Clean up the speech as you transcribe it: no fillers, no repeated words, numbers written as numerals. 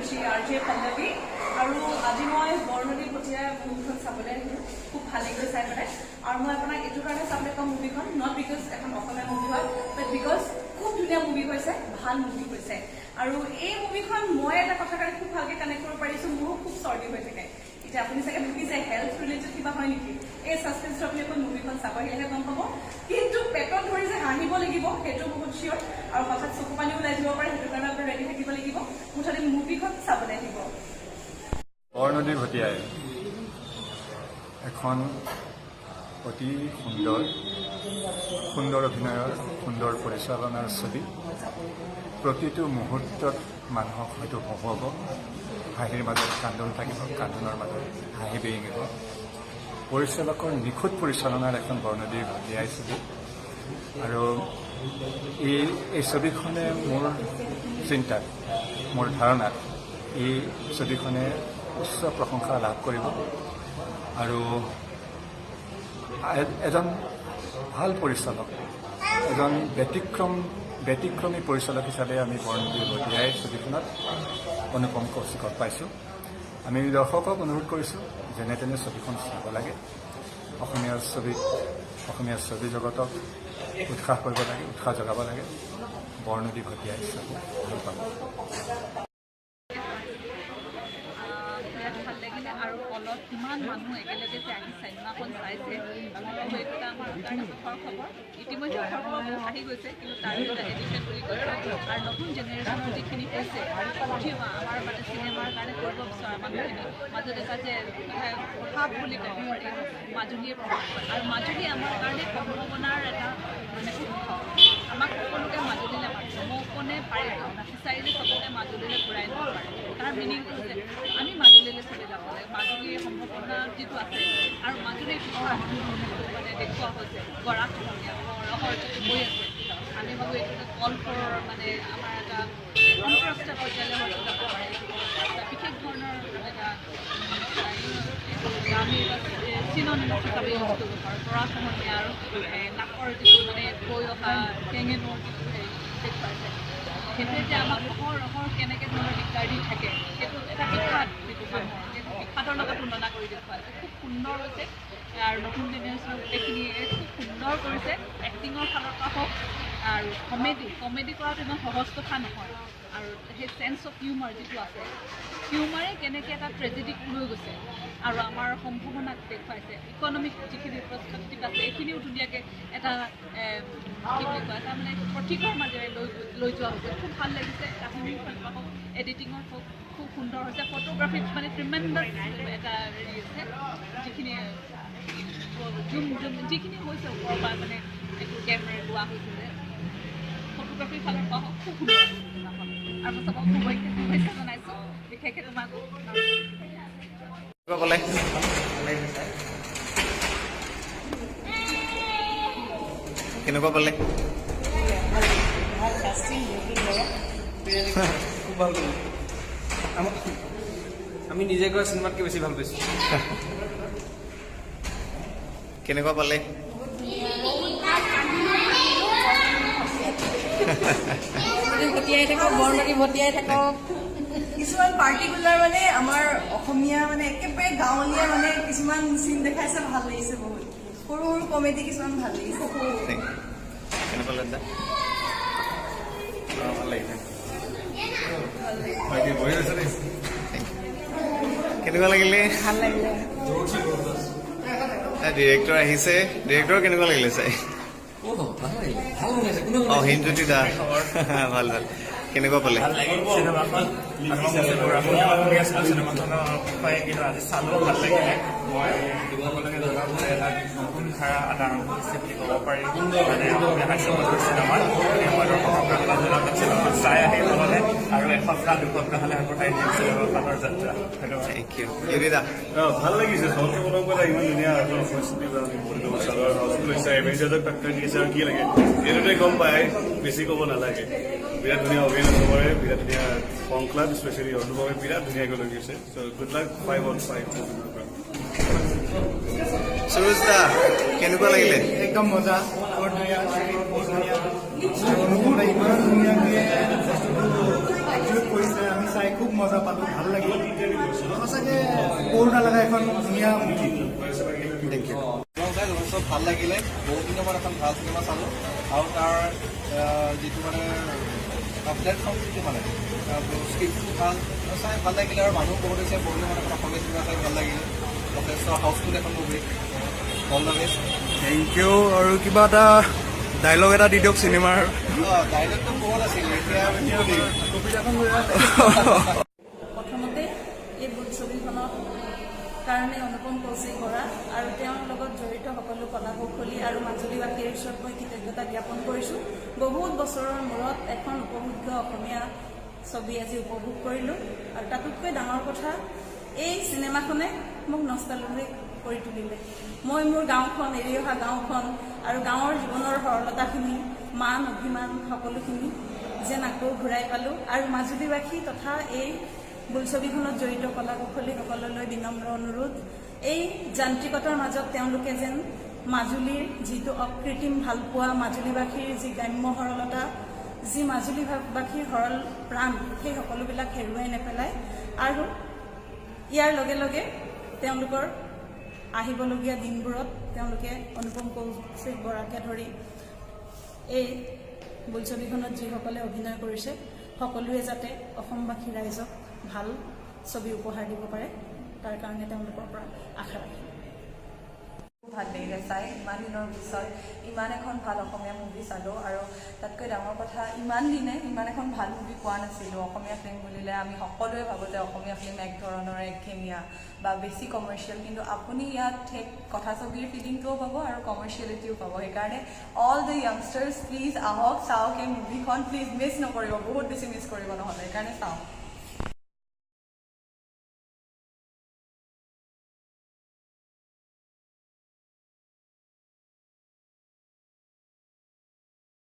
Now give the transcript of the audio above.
Shri RJ Pallavi আৰু আজি মই বৰনদী ভটিয়া মুভিখন চাবলৈ আহিলোঁ খুব ভাল লাগিলে চাই পেলাই আৰু মই আপোনাক এইটো কাৰণে চাবলৈ ক'ম মুভিখন নট বিকজ এখন অসমীয়া মুভি হয় বাট বিকজ খুব ধুনীয়া মুভি হৈছে ভাল মুভি হৈছে আৰু এই মুভিখন মই এটা কথা কাৰণে খুব ভালকৈ কানেক্ট কৰিব পাৰিছোঁ মোৰো খুব চৰ্দি হৈ থাকে এতিয়া আপুনি চাগে ভাবিছে হেল্থ ৰিলেটেড কিবা হয় নেকি এই ছাছপেন্সটো আপুনি এখন মুভিখন চাব আহিলেহে গম পাব কিন্তু পেটত ধৰি যে হাঁহিব লাগিব সেইটো বহুত চিয়'ৰ আৰু হঠাৎ চকু পানী ওলাই দিব পাৰে সেইটো কাৰণে আপুনি ৰেডি থাকিব লাগিব মুঠতে মুভিখন চাবলৈ আহিব বৰনদী ভটিয়াই এখন অতি সুন্দৰ অভিনয়ৰ সুন্দৰ পৰিচালনাৰ ছবি প্ৰতিটো মুহূৰ্তত মানুহক হয়তো হহুৱাব হাঁহিৰ মাজত কান্দোন থাকিব কান্দোনৰ মাজত হাঁহি বিৰিঙিব পৰিচালকৰ নিখুঁত পৰিচালনাৰ এখন বৰনদী ভটিয়াই ছবি আৰু এই ছবিখনে মোৰ চিন্তাত মোৰ ধাৰণাত এই ছবিখনে উচ্চ প্ৰশংসা লাভ কৰিব আৰু এজন ভাল পৰিচালক এজন ব্যতিক্ৰমী পৰিচালক হিচাপে আমি বৰনদী ভটিয়াই ছবিখনত অনুপম কৌশিকক পাইছোঁ আমি দৰ্শকক অনুৰোধ কৰিছোঁ যেনে তেনে ছবিখন চাব লাগে অসমীয়া ছবি জগতক উৎসাহ কৰিব লাগে উৎসাহ জগাব লাগে বৰনদী ভটিয়াই চাব ভাল পাব আৰু অলপ কিমান মানুহ একেলগে যে আহি চিনেমাখন চাইছে সেইটো এটা আমাৰ কাৰণে সুখৰ খবৰ ইতিমধ্যে খবৰ আহি গৈছে কিন্তু তাৰ এটা এডিশ্যন বুলি কৈছে আৰু নতুন জেনেৰেশ্যনৰ যিখিনি হৈছে উঠি আমাৰ মানে চিনেমাৰ কাৰণে কৰিব বিচৰা মানুহখিনি মাজত এটা যে ভাৱ বুলি ক'ব পাৰি মাজুলীয়ে প্ৰভাৱ আৰু মাজুলী আমাৰ কাৰণে সম্ভাৱনাৰ এটা মানে উৎস আমাক সকলোকে মাজুলীলৈ মাতিছে মৌকণে পাৰে বিচাৰিলে চবকে মাজুলীলৈ ঘূৰাই নিব পাৰে তাৰ মিনিংটো হৈছে আমি মাজুলীলৈ চবে যাব লাগে মাজুলীৰ সম্ভাৱনা যিটো আছে আৰু মাজুলীৰ পিঠা মানে দেখুওৱা হৈছে গৰাখহনীয়া ৰহৰ যিটো হৈ আছে আমি ভাবোঁ এইটো কল্পৰ মানে আমাৰ এটা আন্তঃৰাষ্ট্ৰীয় পৰ্যায়লৈ হয়তো যাব পাৰে বিশেষ ধৰণৰ এটা আমি এটা চিননিমছ হিচাপে ইউজ কৰিব পাৰোঁ গৰাখহনীয়া আৰু নাকৰ যিটো মানে কৈ অহা টেঙেনৰ যিটো হেৰি দেখুৱাইছে সেইটোৱে যে আমাক ৰহৰ কেনেকৈ ধৰণৰ দিগদাৰ দি থাকে সেইটো এটা বিখ্যাত যিটো মানুহৰ সেইটো বিখ্যাতৰ লগত তুলনা কৰি দেখুৱাইছে খুব সুন্দৰ হৈছে আৰু নতুন জেনেৰেশ্যনৰ গোটেইখিনিয়ে খুব সুন্দৰ কৰিছে এক্টিঙৰ ফালৰ পৰা হওক আৰু কমেডি কৰাটো ইমান সহজ কথা নহয় আৰু সেই চেন্স অফ হিউমাৰ যিটো আছে হিউমাৰে কেনেকৈ এটা ট্ৰেজেডিক লৈ গৈছে আৰু আমাৰ সম্ভাৱনাক দেখুৱাইছে ইকনমিক যিখিনি পাৰ্চপেক্টিভ আছে এইখিনিও ধুনীয়াকৈ এটা কি বুলি কয় এটা মানে প্ৰতীকৰ মাজেৰে লৈ যোৱা হৈছে খুব ভাল লাগিছে কাহিনীৰ ফালৰ পৰা হওক এডিটিঙৰ হওক খুব সুন্দৰ হৈছে ফটোগ্ৰাফিত মানে ট্ৰিমেণ্ডাছ এটা হেৰি আছে যিখিনি যিখিনি হৈছে ওপৰৰ পৰা মানে এইটো কেমেৰাৰে লোৱা হৈছিলে ফটোগ্ৰাফিৰ ফালৰ পৰা হওক খুব সুন্দৰ আৰু মই চবক শুভেচ্ছা জনাইছোঁ বিশেষকৈ তোমাক কেনেকুৱা পালে খুব ভাল পালোঁ আমি নিজে কৰা চিনেমাতকৈ বেছি ভাল পাইছোঁ কেনেকুৱা পালে ভটিয়াই থাকক বৰনদী ভটিয়াই থাকক কিছুমান পাৰ্টিকুলাৰ মানে আমাৰ অসমীয়া মানে একেবাৰে গাঁৱলীয়া মানে কিছুমান চিন দেখাইছে ভাল লাগিছে বহুত সৰু সৰু কমেডি কিছুমান ভাল লাগিছে কেনেকুৱা লাগিছে ভাল লাগিছে কেনেকুৱা লাগিলে ভাল লাগিলে ডিৰেক্টৰ আহিছে ডিৰেক্টৰ কেনেকুৱা লাগিলে চাই হিনজ্যোতি দা ভাল ভাল কেনেকুৱা পালে চিনেমাখন কিন্তু আজি চালেও ভাল লাগিলে মই সকলোকে জনাব যে এটা নতুন ধাৰা এটা আৰম্ভ হৈছে বুলি ক'ব পাৰি মানে অসমীয়া হাস্যমধুৰ চিনেমাত মই দৰ্শকক জনাব চিনেমাখন চাই আহিব হ'লে আৰু এসপ্তাহ দুসপ্তাহ হ'লে আগবঢ়াই দিম চিনেমাখনৰ যাত্ৰা থেংক ইউ ইউৰিদা ভাল লাগিছে সহযোগত ইমান ধুনীয়া লৈছে এভেঞ্জাৰ্ছক টক্কৰ দিছে আৰু কি লাগে এইটোতে গম পায় বেছি ক'ব নালাগে বিৰাট ধুনীয়া অভিনয় চবৰে বিৰাট ধুনীয়া সংক্লাপ স্পেচিয়েলি অনুভৱে বিৰাট ধুনীয়াকৈ লৈ গৈছে চ' গুড লাক 5 on 5 সুৰুজ দা কেনেকুৱা লাগিলে একদম মজা বৰ ধুনীয়া বহুত ধুনীয়া অনুভৱ ইমান ধুনীয়াকৈ বস্তুটো কৰিছে আমি চাই খুব মজা পালোঁ, ভাল লাগিল। সঁচাকৈ বৰ নালাগা এখন ধুনীয়া মুভি। Thank U. চাই যথেষ্ট ভাল লাগিলে। বহুত দিনৰ মূৰত এখন ভাল চিনেমা চালোঁ আৰু তাৰ যিটো মানে প্লেটফৰ্ম যিটো মানে স্ক্ৰিপ্টটো ভাল চাই ভাল লাগিলে আৰু মানুহ বহুত হৈছে। বহুত দিনৰ মূৰত অসমীয়া চিনেমা চাই ভাল লাগিলে। যথেষ্ট হাউচফুল এখন movie. All the best. Thank you. আৰু কিবা এটা ডাইলগ এটা দি দিয়ক চিনেমাৰ। ডাইলগটো বহুত আছিলে, এতিয়া প্ৰথমতে এই বোলছবিখনৰ কাৰণে অনুপম কৌশিক বৰা আৰু তেওঁৰ লগত জড়িত সকলো কলা কৌশলী আৰু মাজুলীবাসীৰ ওচৰত মই কৃতজ্ঞতা জ্ঞাপন কৰিছোঁ। বহুত বছৰৰ মূৰত এখন উপভোগ্য অসমীয়া ছবি আজি উপভোগ কৰিলোঁ আৰু তাতোতকৈ ডাঙৰ কথা এই চিনেমাখনে মোক নষ্টালজিক কৰি তুলিলে। মই মোৰ গাঁওখন, এৰি অহা গাঁওখন আৰু গাঁৱৰ জীৱনৰ সৰলতাখিনি, মান অভিমান সকলোখিনি যেন আকৌ ঘূৰাই পালোঁ আৰু মাজুলীবাসী তথা এই বোলছবিখনত জড়িত কলা কৌশলীসকললৈ বিনম্ৰ অনুৰোধ, এই যান্ত্ৰিকতাৰ মাজত তেওঁলোকে যেন মাজুলীৰ যিটো অকৃত্ৰিম ভালপোৱা, মাজুলীবাসীৰ যি গ্ৰাম্য সৰলতা, যি মাজুলীবাসীৰ সৰল প্ৰাণ, সেই সকলোবিলাক হেৰুৱাই নেপেলায় আৰু ইয়াৰ লগে লগে তেওঁলোকৰ আহিবলগীয়া দিনবোৰত তেওঁলোকে অনুপম কৌশিক বৰাকে ধৰি এই বোলছবিখনত যিসকলে অভিনয় কৰিছে সকলোৱে যাতে অসমবাসী ৰাইজক ভাল ছবি উপহাৰ দিব পাৰে, তাৰ কাৰণে তেওঁলোকৰ পৰা আশা ৰাখিম। ভাল লাগিলে চাই। ইমান দিনৰ পিছত ইমান এখন ভাল অসমীয়া মুভি চালোঁ আৰু তাতকৈ ডাঙৰ কথা ইমান দিনে ইমান এখন ভাল মুভি পোৱা নাছিলোঁ। অসমীয়া ফিল্ম বুলিলে আমি সকলোৱে ভাবোঁ যে অসমীয়া ফিল্ম এক ধৰণৰ একঘেমীয়া বা বেছি কমাৰ্চিয়েল, কিন্তু আপুনি ইয়াত সেই কথাছবিৰ ফিলিংটোও পাব আৰু কমাৰ্চিয়েলিটিও পাব। সেইকাৰণে অল দ্য য়াংষ্টাৰ্ছ প্লিজ আহক, চাওক এই মুভিখন, প্লিজ মিছ নকৰিব, বহুত বেছি মিছ কৰিব নহ'লে, সেইকাৰণে চাওক।